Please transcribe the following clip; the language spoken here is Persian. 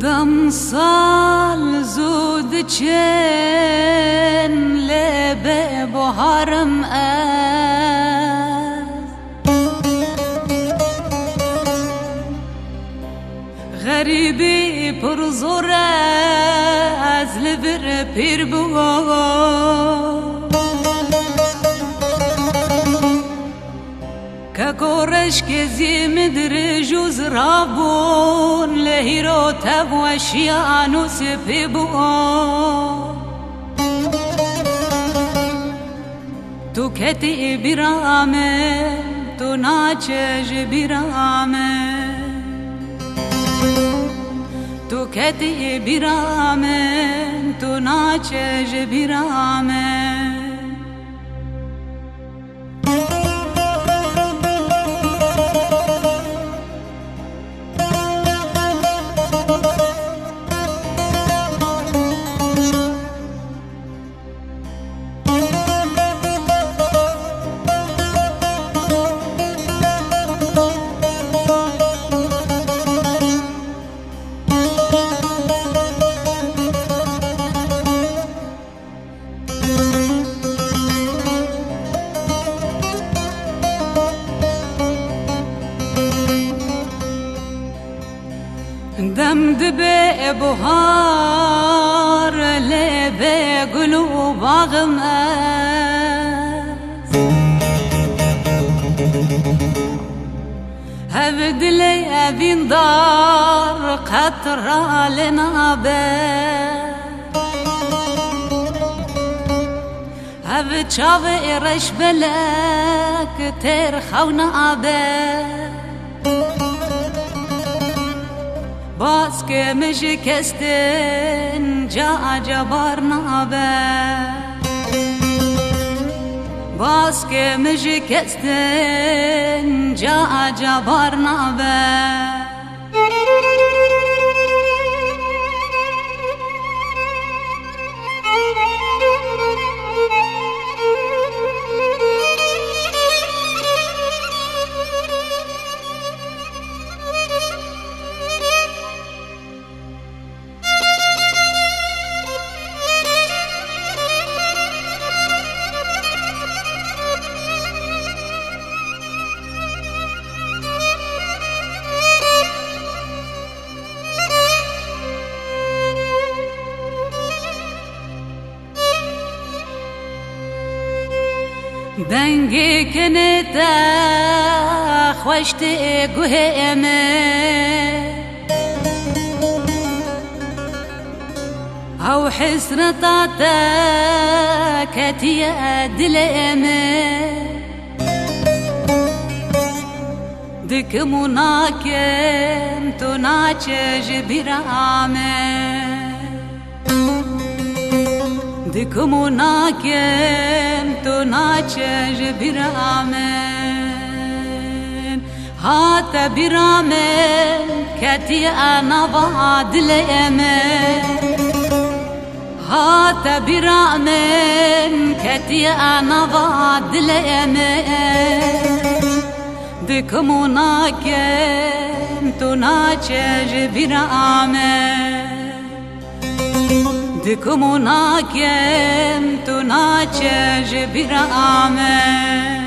دم سال زود چن لب بهارم غریبی پر زور از لبر پیر بو كورش كزيم درجوز رابون لهيرو تبوشيانو سبيبو تو كتي برامن تو ناچج برامن تو كتي برامن تو ناچج برامن دم دبه بهار لبه گلو باغم هب دلی ابین دار قطر لنابه هب چاو رش بلک تر خونابه باز که مشکستن جا جبار نابه باز که مشکستن جا جبار نابه دنگی کنه تا خوشت گوه امه او حسرتا تا کتی دل امه دکمو ناکم تو ناچج برامه دکمو ناکم تو ناچج برامن هات برامن کتی انا وادل امن هات برامن کتی انا وادل امن دکمو ناکم تو ناچج برامن دکمو ناکم تو ناچج برامن